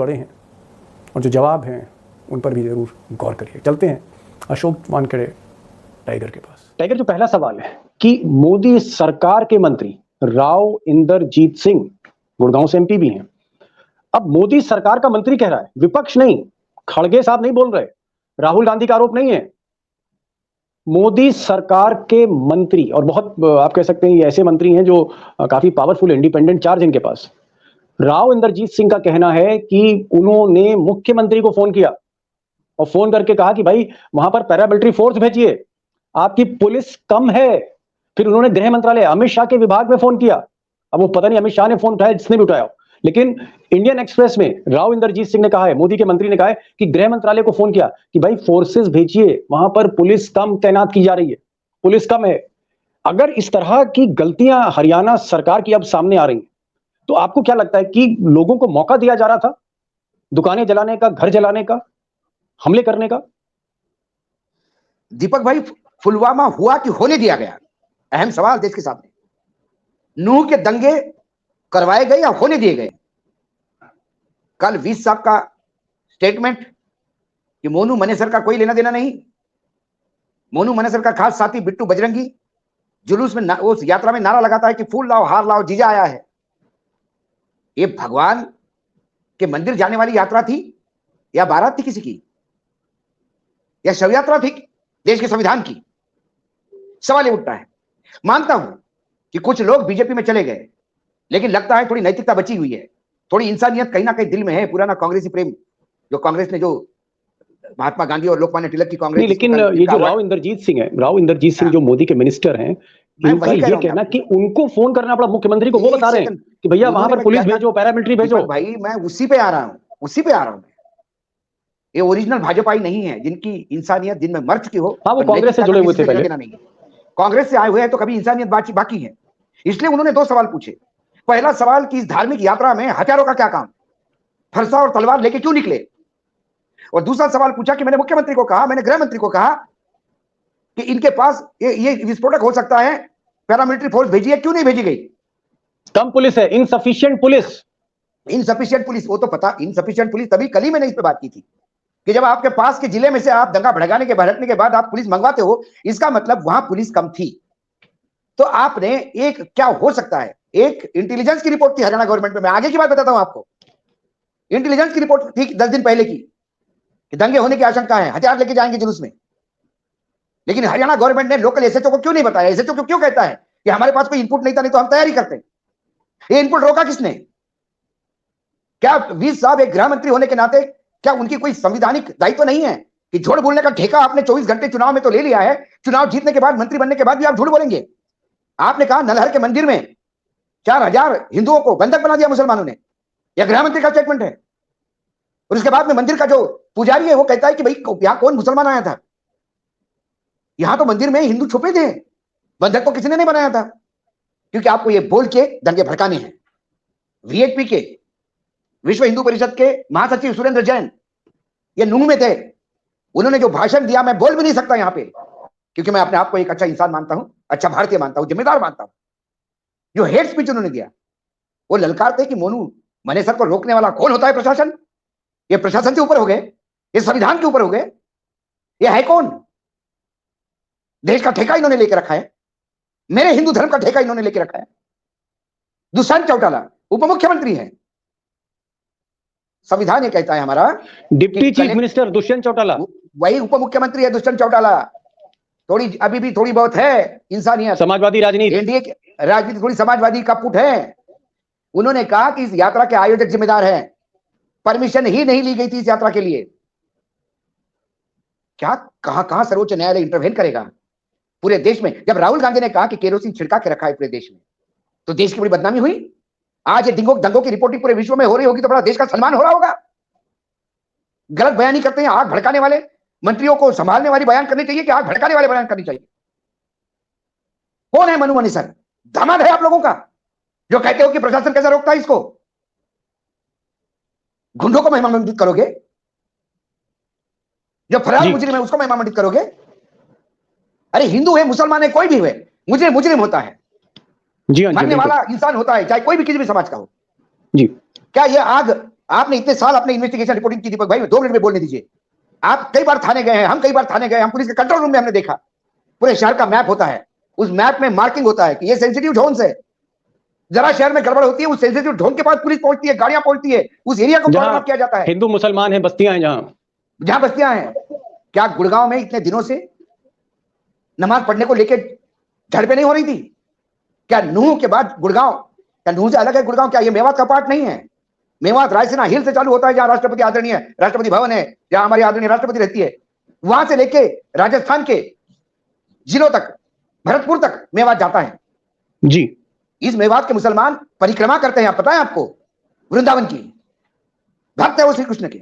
बड़े हैं और जो जवाब हैं उन पर भी ज़रूर गौर करिए। चलते हैं अशोक वानखेड़े टाइगर के पास। टाइगर, जो पहला सवाल है कि मोदी सरकार के मंत्री राव इंदरजीत सिंह गुड़गांव से एमपी भी हैं, अब मोदी सरकार का मंत्री कह रहा है, विपक्ष नहीं, खड़गे साहब नहीं बोल रहे, राहुल गांधी का आरोप नहीं है, मोदी सरकार के मंत्री, और बहुत आप कह सकते हैं ये ऐसे मंत्री हैं जो काफी पावरफुल इंडिपेंडेंट चार्ज इनके पास। राव इंदरजीत सिंह का कहना है कि उन्होंने मुख्यमंत्री को फोन किया और फोन करके कहा कि भाई वहां पर पैरामिलिट्री फोर्स भेजिए, आपकी पुलिस कम है। फिर उन्होंने गृह मंत्रालय, अमित शाह के विभाग में फोन किया। अब वो पता नहीं अमित शाह ने फोन उठाया, जिसने भी उठाया, लेकिन इंडियन एक्सप्रेस में राव इंदरजीत सिंह ने कहा है, मोदी के मंत्री ने कहा है कि गृह मंत्रालय को फोन किया कि भाई फोर्सेस भेजिए, वहां पर पुलिस कम तैनात की जा रही है, पुलिस कम है। अगर इस तरह की गलतियां हरियाणा सरकार की अब सामने आ रही हैं, तो आपको क्या लगता है कि लोगों को मौका दिया जा रहा था दुकानें जलाने का, घर जलाने का, हमले करने का? दीपक भाई, पुलवामा हुआ कि होने दिया गया? अहम सवाल देश के सामने। नूह के दंगे करवाए गए या होने दिए गए? कल 20 साहब का स्टेटमेंट कि मोनू मनेसर का कोई लेना देना नहीं, मोनू मनेसर का खास साथी बिट्टू बजरंगी जुलूस में उस यात्रा में नारा लगाता है कि फूल लाओ हार लाओ, जीजा आया है। ये भगवान के मंदिर जाने वाली यात्रा थी या बारात थी किसी की, या शव यात्रा थी देश के संविधान की? सवाल ये उठता है। मानता हूं कि कुछ लोग बीजेपी में चले गए, लेकिन लगता है थोड़ी नैतिकता बची हुई है, थोड़ी इंसानियत कहीं ना कहीं दिल में है, पुराना कांग्रेसी प्रेम जो कांग्रेस ने, जो महात्मा गांधी और लोकमान्य तिलक की कांग्रेस। लेकिन ये जो राव इंदरजीत सिंह है, राव इंदरजीत सिंह जो मोदी के मिनिस्टर हैं, इनका ये कहना कि उनको फोन करना पड़ा मुख्यमंत्री को, वो बता रहे हैं कि भैया वहां पर पुलिस भेजो, पैरामिलिट्री भेजो। भाई मैं उसी पे आ रहा हूं, ये ओरिजिनल भाजपाई नहीं है जिनकी इंसानियत जिनमें मर चुकी हो। हाँ, वो कांग्रेस से जुड़े हुए थे पहले, कांग्रेस से आए हुए हैं तो कभी इंसानियत बाकी है। इसलिए उन्होंने दो सवाल पूछे। पहला सवाल कि इस धार्मिक यात्रा में हथियारों का क्या काम, फरसा और तलवार लेके क्यों निकले? और दूसरा सवाल पूछा कि मैंने मुख्यमंत्री को कहा, मैंने गृह मंत्री को कहा कि इनके पास ये विस्फोटक हो सकता है, पैरामिलिट्री फोर्स भेजिए, क्यों नहीं भेजी गई? कम पुलिस है, इनसफिशिएंट पुलिस। वो तो पता, इनसफिशिएंट पुलिस तभी कल ही मैंने इस पे बात की थी कि जब आपके पास के जिले में से आप दंगा भड़काने के भड़कने के बाद आप पुलिस मंगवाते हो, इसका मतलब वहां पुलिस कम थी। तो आपने एक, क्या हो सकता है, एक इंटेलिजेंस की रिपोर्ट थी हरियाणा गवर्नमेंट में, मैं आगे की बात बताता हूं आपको। इंटेलिजेंस की रिपोर्ट थी 10 दिन पहले की कि दंगे होने की आशंका है, हथियार लेके जाएंगे जुलूस में। लेकिन हरियाणा गवर्नमेंट ने लोकल एसएचओ को क्यों नहीं बताया? एसएचओ को क्यों कहता है कि हमारे पास कोई इनपुट नहीं था, नहीं तो हम तैयारी करते? ये इनपुट रोका किसने? क्या 20 साहब एक गृह मंत्री होने के नाते क्या उनकी कोई संवैधानिक दायित्व नहीं है कि झूठ बोलने का ठेका आपने 24 घंटे चुनाव में तो ले लिया है, चुनाव जीतने के बाद, मंत्री बनने के बाद भी आप झूठ बोलेंगे? आपने कहा नलहर के मंदिर में 4000 हिंदुओं को बंधक बना दिया मुसलमानों ने, यह गृह मंत्री का स्टेटमेंट है। और उसके बाद में मंदिर का जो पुजारी है वो कहता है कि भाई यहां कौन मुसलमान आया था? यहां तो मंदिर में हिंदू छुपे थे, बंधक तो किसी ने नहीं बनाया था, क्योंकि आपको ये बोल के दंगे भड़काने हैं। वीएचपी के, विश्व हिंदू परिषद के महासचिव सुरेंद्र जैन ये नूह में थे, उन्होंने जो भाषण दिया मैं बोल भी नहीं सकता यहां पे, क्योंकि मैं अपने आप को एक अच्छा इंसान मानता हूं, अच्छा भारतीय मानता हूं, जिम्मेदार मानता हूं। जो हेड स्पीच उन्होंने दिया, वो ललकारते कि मोनू मनेसर को रोकने वाला कौन होता है? प्रशासन। ये प्रशासन से ऊपर हो गए, ये संविधान के ऊपर हो गए, ये है कौन? देश का ठेका इन्होंने लेके रखा है, मेरे हिंदू धर्म का ठेका इन्होंने लेके रखा है। दुष्यंत चौटाला उप मुख्यमंत्री है, संविधान ये कहता है हमारा, deputy chief minister Dushyant Chautala वही उप मुख्यमंत्री है। दुष्यंत चौटाला थोड़ी अभी भी थोड़ी बहुत है इंसानियत, समाजवादी राजनीति, एनडीए की राजनीति थोड़ी समाजवादी का पुट है। उन्होंने कहा कि इस यात्रा के आयोजक जिम्मेदार हैं, परमिशन ही नहीं ली गई थी इस यात्रा के लिए। क्या कहां सर्वोच्च न्यायालय इंटरवेन करेगा पूरे देश में? जब राहुल गांधी ने कहा कि केरोसिन छिड़का के रखा है पूरे देश में, तो देश की बड़ी बदनामी हुई। आज ये दंगों की रिपोर्टिंग पूरे विश्व में हो रही होगी तो बड़ा देश का सम्मान हो रहा होगा। गलत बयानी करते हैं, आग भड़काने वाले मंत्रियों को संभालने वाली बयान करनी चाहिए कि आग भड़काने वाले बयान करनी चाहिए? कौन है मनु मनीसर? दामाद है आप लोगों का, जो कहते हो कि प्रशासन कैसे रोकता है इसको? गुंडों को महिमामंडित करोगे, जो फरार मुजरिम है उसको महिमामंडित करोगे? अरे हिंदू है, मुसलमान है, कोई भी हुए, मुजरिम होता है, मरने वाला इंसान होता है, चाहे कोई भी किसी भी समाज का हो। जी, क्या ये आग आपने इतने साल अपने इन्वेस्टिगेशन रिपोर्टिंग की दीपक भाई, 2 मिनट में बोलने दीजिए। आप कई बार थाने गए हैं, हम कई बार थाने गए, हम पुलिस के कंट्रोल रूम में हमने देखा, पूरे शहर का मैप होता है, उस मैप में मार्किंग होता है कि ये सेंसिटिव जोन है, जरा शहर में गड़बड़ होती है, उस सेंसिटिव जोन के पास पुलिस पहुंचती है, गाड़ियां पहुंचती है, उस एरिया को कवर किया जाता है। हिंदू मुसलमान है, बस्तियां हैं, जहां बस्तियां हैं। क्या गुड़गांव में इतने दिनों से नमाज पढ़ने को लेकर झड़पें नहीं हो रही थी? क्या नूह के बाद गुड़गांव, क्या नूह से अलग है गुड़गांव? क्या ये मेवात का पार्ट नहीं है? मेवात रायसीना हिल से चालू होता है, जहां राष्ट्रपति आदरणीय राष्ट्रपति भवन है, जहां हमारी आदरणीय राष्ट्रपति रहती है, वहां से लेके राजस्थान के जिलों तक, भरतपुर तक मेवात जाता है जी। इस मेवात के मुसलमान परिक्रमा करते हैं, पता है आपको, वृंदावन की, भक्त है वो श्री कृष्ण के।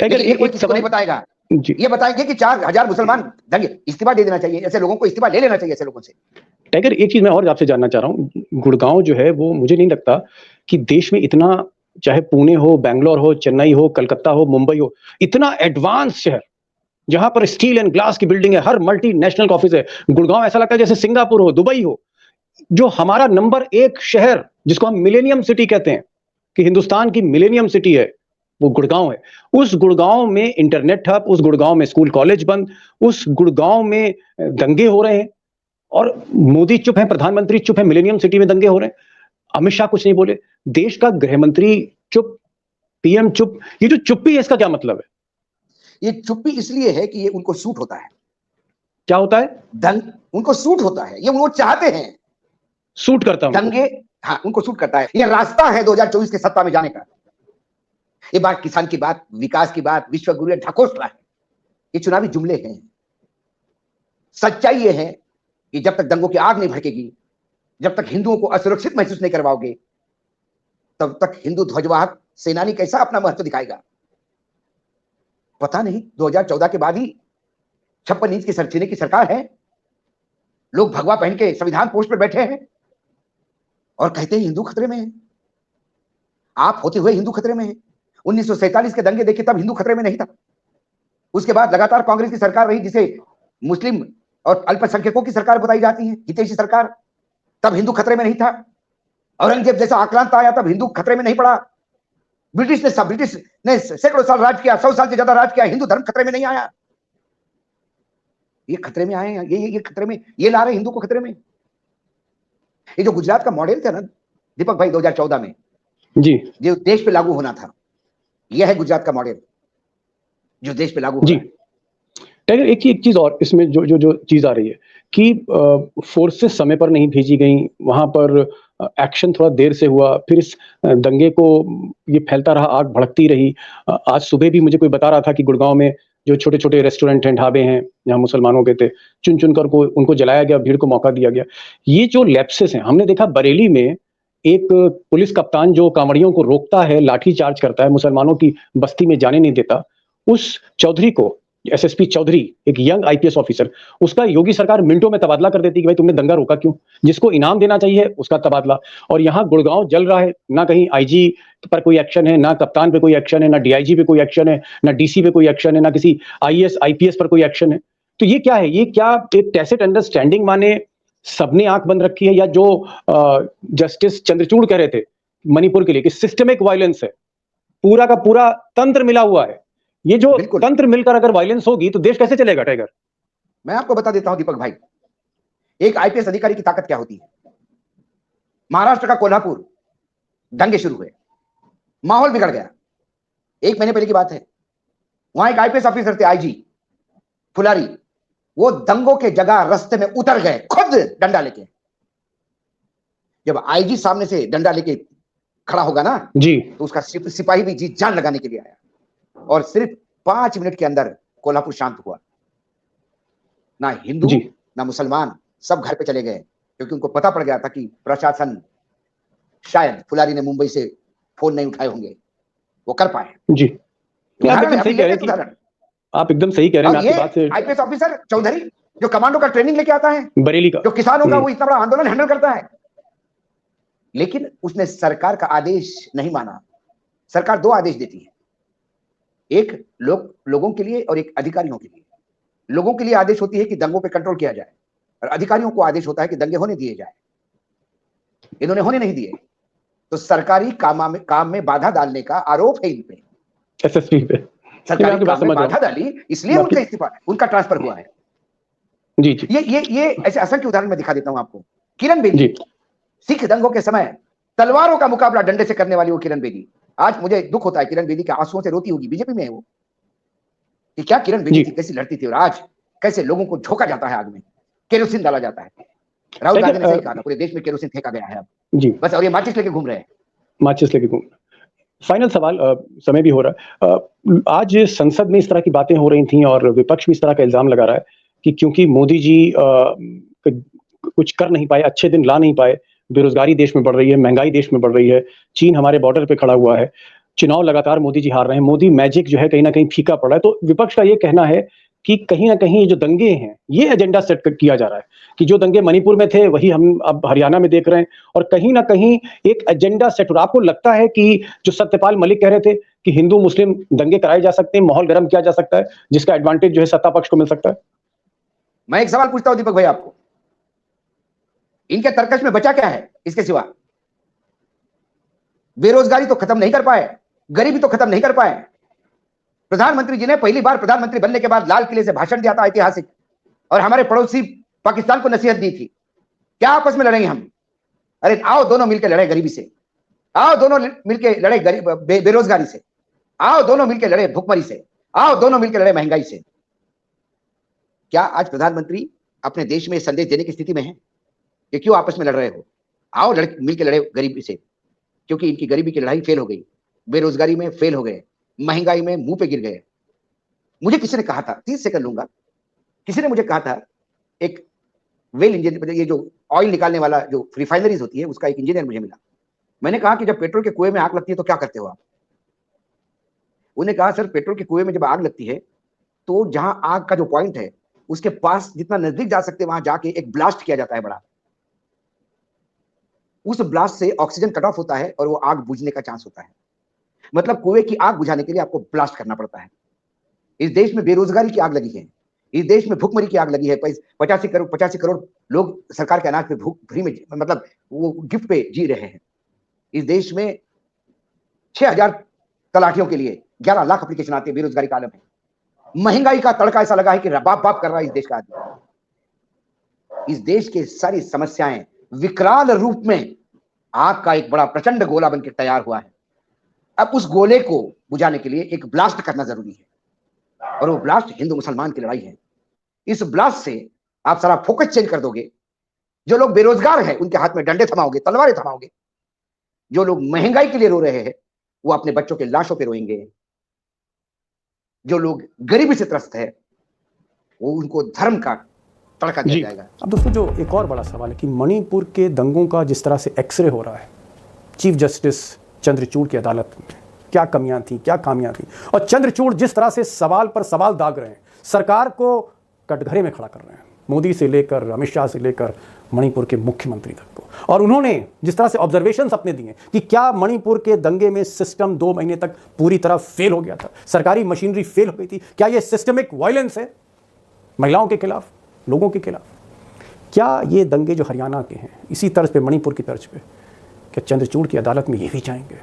ये कोई किसी को नहीं बताएगा। ये बताएंगे कि 4000 मुसलमान दंगे, इस्तीफा दे देना चाहिए, ऐसे लोगों को इस्तीफा ले लेना चाहिए ऐसे लोगों से। टाइगर, एक चीज मैं और आपसे जानना चाह रहा हूँ, गुड़गांव जो है वो मुझे नहीं लगता कि देश में इतना, चाहे पुणे हो, बैंगलोर हो, चेन्नई हो, कलकत्ता हो, मुंबई हो, इतना एडवांस शहर जहां पर स्टील एंड ग्लास की बिल्डिंग है, हर मल्टीनेशनल ऑफिस है। गुड़गांव ऐसा लगता है जैसे सिंगापुर हो, दुबई हो। जो हमारा नंबर 1 शहर, जिसको हम मिलेनियम सिटी कहते हैं कि हिंदुस्तान की मिलेनियम सिटी है, वो गुड़गांव है। उस गुड़गांव में इंटरनेट ठप, उस गुड़गांव में स्कूल कॉलेज बंद, उस गुड़गांव में दंगे हो रहे हैं और मोदी चुप है, प्रधानमंत्री चुप है, मिलेनियम सिटी में दंगे हो रहे हैं, अमित शाह कुछ नहीं बोले, देश का गृह मंत्री चुप, पीएम चुप। ये जो चुप्पी है, इसका क्या मतलब है? ये चुप्पी इसलिए है कि ये उनको सूट होता है। क्या होता है? उनको सूट होता है, ये वो चाहते हैं, सूट करता है दंगे। हाँ, उनको सूट करता है। ये रास्ता है 2024 के सत्ता में जाने का। ये बात किसान की बात, विकास की बात, विश्व गुरु ढकोसला है, ये चुनावी जुमले हैं। सच्चाई ये है कि जब तक दंगों की आग नहीं भड़केगी, जब तक हिंदुओं को असुरक्षित महसूस नहीं करवाओगे, तब तक हिंदू ध्वजवाहक सेनानी कैसा अपना महत्व दिखाएगा? पता नहीं, 2014 के बाद ही 56 इंच के सरचीने की सरकार है, लोग भगवा पहन के संविधान पोस्ट पर बैठे हैं और कहते हैं हिंदू खतरे में है। आप होते हुए हिंदू खतरे में है। 1947 के दंगे देखे, तब हिंदू खतरे में नहीं था। उसके बाद लगातार कांग्रेस की सरकार रही, जिसे मुस्लिम और अल्पसंख्यकों की सरकार बताई जाती है, हितैषी सरकार, तब हिंदू खतरे में नहीं था। औरंगजेब जैसा आक्रांत आया, तब हिंदू खतरे में नहीं पड़ा। ब्रिटिश ने सैकड़ों साल राज किया, 100 साल से ज्यादा राज किया, हिंदू धर्म खतरे में नहीं आया। ये खतरे में आए हैं, ये खतरे में, ये ला रहे हिंदू को खतरे में। ये जो गुजरात का मॉडल था ना दीपक भाई 2014 में, जी, जो देश पे लागू होना था, यह है गुजरात का मॉडल जो देश पे लागू हो रहा है। टाइगर, एक चीज और इसमें जो चीज आ रही है कि फोर्सेस समय पर नहीं भेजी गई, वहां पर एक्शन थोड़ा देर से हुआ, फिर इस दंगे को ये फैलता रहा, आग भड़कती रही। आज सुबह भी मुझे कोई बता रहा था कि गुड़गांव में जो छोटे छोटे रेस्टोरेंट हैं, ढाबे हैं, जहाँ मुसलमानों के थे, चुन चुन कर उनको जलाया गया, भीड़ को मौका दिया गया। ये जो लैप्सेस हैं, हमने देखा बरेली में एक पुलिस कप्तान जो कांवड़ियों को रोकता है, लाठी चार्ज करता है, मुसलमानों की बस्ती में जाने नहीं देता, उस चौधरी को, एसएसपी चौधरी, एक यंग आईपीएस ऑफिसर, उसका योगी सरकार मिनटों में तबादला कर देती कि भाई तुमने दंगा रोका क्यों? जिसको इनाम देना चाहिए उसका तबादला। और यहाँ गुड़गांव जल रहा है, ना कहीं आईजी पर कोई एक्शन है, ना कप्तान पे कोई एक्शन है, ना डीआईजी पे कोई एक्शन है, ना डीसी पे कोई एक्शन है, ना किसी आईएएस आईपीएस पर कोई एक्शन है। तो ये क्या है? ये क्या एक टैसिट अंडरस्टैंडिंग माने सबने आंख बंद रखी है, या जो जस्टिस चंद्रचूड़ कह रहे थे मणिपुर के लिए कि सिस्टमिक वायलेंस है, पूरा का पूरा तंत्र मिला हुआ है? ये जो तंत्र मिलकर अगर वायलेंस होगी तो देश कैसे चलेगा? टाइगर, मैं आपको बता देता हूं दीपक भाई, एक आईपीएस अधिकारी की ताकत क्या होती है। महाराष्ट्र का कोल्हापुर, दंगे शुरू हुए, माहौल बिगड़ गया, 1 महीने पहले की बात है। वहां एक आईपीएस ऑफिसर थे, आईजी फुलारी, वो दंगों के जगह रास्ते में उतर गए, खुद डंडा लेके। जब आईजी सामने से डंडा लेके खड़ा होगा ना जी, तो उसका सिपाही भी जी जान लगाने के लिए आया, और सिर्फ 5 मिनट के अंदर कोल्हापुर शांत हुआ। ना हिंदू ना मुसलमान, सब घर पे चले गए, क्योंकि उनको पता पड़ गया था कि प्रशासन, शायद फुलारी ने मुंबई से फोन नहीं उठाए होंगे, वो कर पाए। जी, आप एकदम सही कह रहे हैं, आप एकदम सही कह रहे हैं। आपकी बात से आईपीएस ऑफिसर चौधरी जो कमांडो का ट्रेनिंग लेके आता है बरेली का, जो किसानों का वो इतना बड़ा आंदोलन हैंडल करता है, लेकिन उसने सरकार का आदेश नहीं माना। सरकार 2 आदेश देती है, एक लोगों के लिए और एक अधिकारियों के लिए। लोगों के लिए आदेश होती है कि दंगों पे कंट्रोल किया जाए, और अधिकारियों को आदेश होता है कि दंगे होने दिए जाए। इन्होंने होने नहीं दिए, तो सरकारी काम में बाधा डालने का आरोप है इन पे, एसएसपी पे सरकारी काम में बाधा डाली, इसलिए उनका इस्तीफा, उनका ट्रांसफर हुआ है। जी जी, ये ऐसे असंख्य उदाहरण मैं दिखा देता हूं आपको। किरण बेदी, सिख दंगों के समय तलवारों का मुकाबला डंडे से करने वाली वो किरण बेदी, आज मुझे दुख होता है किरण बेदी के आंसुओं से रोती होगी, बीजेपी में है वो, कि क्या किरण बेदी थी, कैसी लड़ती थी, और आज कैसे लोगों को झोंका जाता है आग में, केरोसिन डाला जाता है। राहुल गांधी ने सही कहा था, पूरे देश में केरोसिन फेंका गया है अब जी बस, और ये माचिस लेके घूम रहे हैं, माचिस लेके घूम। फाइनल सवाल, समय भी हो रहा है, आज संसद में इस तरह की बातें हो रही थी और विपक्ष भी इस तरह का इल्जाम लगा रहा है कि क्योंकि मोदी जी कुछ कर नहीं पाए, अच्छे दिन ला नहीं पाए, बेरोजगारी देश में बढ़ रही है, महंगाई देश में बढ़ रही है, चीन हमारे बॉर्डर पे खड़ा हुआ है, चुनाव लगातार मोदी जी हार रहे हैं, मोदी मैजिक जो है कहीं ना कहीं फीका पड़ रहा है, तो विपक्ष का ये कहना है कि कहीं ना कहीं जो दंगे हैं ये एजेंडा सेट किया जा रहा है कि जो दंगे मणिपुर में थे वही हम अब हरियाणा में देख रहे हैं, और कहीं ना कहीं एक एजेंडा सेट हो रहा है। आपको लगता है कि जो सत्यपाल मलिक कह रहे थे कि हिंदू मुस्लिम दंगे कराए जा सकते हैं, माहौल गर्म किया जा सकता है, जिसका एडवांटेज जो है सत्ता पक्ष को मिल सकता है? मैं एक सवाल पूछता हूं दीपक भाई आपको, इनके तर्कश में बचा क्या है इसके सिवा? बेरोजगारी तो खत्म नहीं कर पाए, गरीबी तो खत्म नहीं कर पाए। प्रधानमंत्री जी ने पहली बार प्रधानमंत्री बनने के बाद लाल किले से भाषण दिया था ऐतिहासिक, और हमारे पड़ोसी पाकिस्तान को नसीहत दी थी, क्या आपस में लड़ेंगे हम? अरे आओ दोनों मिलकर लड़े गरीबी से, आओ दोनों मिलकर लड़े बेरोजगारी से, आओ दोनों मिलकर लड़े भुखमरी से, आओ दोनों मिलकर लड़े महंगाई से। क्या आज प्रधानमंत्री अपने देश में संदेश देने की स्थिति में है कि क्यों आपस में लड़ रहे हो? आओ मिलकर लड़े गरीबी से, क्योंकि इनकी गरीबी की लड़ाई फेल हो गई, बेरोजगारी में फेल हो गए, महंगाई में मुंह पे गिर गए। मुझे किसी ने कहा था, 30 सेकंड लूंगा, किसी ने मुझे कहा था, एक वेल इंजीनियर, ये जो ऑयल निकालने वाला जो रिफाइनरीज होती है उसका एक इंजीनियर मुझे मिला। मैंने कहा कि जब पेट्रोल के कुएं में आग लगती है तो क्या करते हो आप? उन्होंने कहा सर, पेट्रोल के कुएं में जब आग लगती है तो जहां आग का जो पॉइंट है उसके पास जितना नजदीक जा सकते वहां जाके एक ब्लास्ट किया जाता है बड़ा, उस ब्लास्ट से ऑक्सीजन कट ऑफ होता है और वो आग बुझने का चांस होता है। मतलब कुएं की आग बुझाने के लिए आपको ब्लास्ट करना पड़ता है। इस देश में बेरोजगारी की आग लगी है, इस देश में भूखमरी की आग लगी है, 85 करोड़ लोग सरकार के अनाज पे भूख फ्री में, मतलब वो गिफ्ट पे जी रहे हैं। इस देश में 6000 तलाटियों के लिए 11 लाख एप्लीकेशन आते हैं, बेरोजगारी का आलम है। महंगाई का तड़का ऐसा लगा है कि बाप बाप कर रहा है इस देश का आदमी। इस देश की सारी समस्याएं विकराल रूप में आग का एक बड़ा प्रचंड गोला बनकर तैयार हुआ है। अब उस गोले को बुझाने के लिए एक ब्लास्ट करना जरूरी है, और वो ब्लास्ट हिंदू मुसलमान की लड़ाई है। इस ब्लास्ट से आप सारा फोकस चेंज कर दोगे। जो लोग बेरोजगार हैं उनके हाथ में डंडे थमाओगे, तलवारें थमाओगे। जो लोग महंगाई के लिए रो रहे हैं वो अपने बच्चों के लाशों पे रोएंगे। जो लोग गरीबी से त्रस्त है वो उनको धर्म का तड़का दिया जाएगा। अब दोस्तों, जो एक और बड़ा सवाल है कि मणिपुर के दंगों का जिस तरह से एक्सरे हो रहा है, चीफ जस्टिस चंद्रचूड़ की अदालत में क्या कमियां थी, क्या खामियां थी, और चंद्रचूड़ जिस तरह से सवाल पर सवाल दाग रहे हैं, सरकार को कटघरे में खड़ा कर रहे हैं, मोदी से लेकर अमित शाह से लेकर मणिपुर के मुख्यमंत्री तक को। और उन्होंने जिस तरह से ऑब्जर्वेशंस अपने दिए कि क्या मणिपुर के दंगे में सिस्टम 2 महीने तक पूरी तरह फेल हो गया था, सरकारी मशीनरी फेल हो गई थी, क्या यह सिस्टमिक वायलेंस है महिलाओं के खिलाफ, लोगों के खिलाफ? क्या ये दंगे जो हरियाणा के हैं इसी तर्ज पे, मणिपुर की तर्ज पे, क्या चंद्रचूड़ की अदालत में ये भी जाएंगे?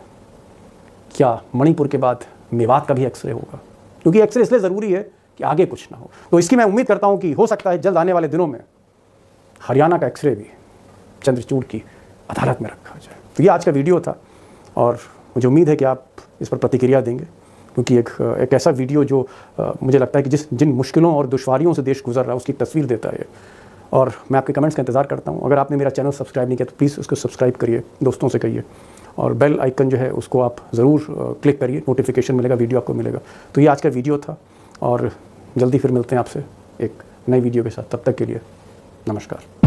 क्या मणिपुर के बाद मेवात का भी एक्सरे होगा? क्योंकि एक्सरे इसलिए ज़रूरी है कि आगे कुछ ना हो। तो इसकी मैं उम्मीद करता हूं कि हो सकता है जल्द आने वाले दिनों में हरियाणा का एक्सरे भी चंद्रचूड़ की अदालत में रखा जाए। तो ये आज का वीडियो था, और मुझे उम्मीद है कि आप इस पर प्रतिक्रिया देंगे, क्योंकि एक ऐसा वीडियो जो मुझे लगता है कि जिन मुश्किलों और दुश्वारियों से देश गुजर रहा है उसकी तस्वीर देता है। और मैं आपके कमेंट्स का इंतज़ार करता हूँ। अगर आपने मेरा चैनल सब्सक्राइब नहीं किया तो प्लीज़ उसको सब्सक्राइब करिए, दोस्तों से कहिए, और बेल आइकन जो है उसको आप ज़रूर क्लिक करिए, नोटिफिकेशन मिलेगा, वीडियो आपको मिलेगा। तो ये आज का वीडियो था, और जल्दी फिर मिलते हैं आपसे एक नई वीडियो के साथ। तब तक के लिए नमस्कार।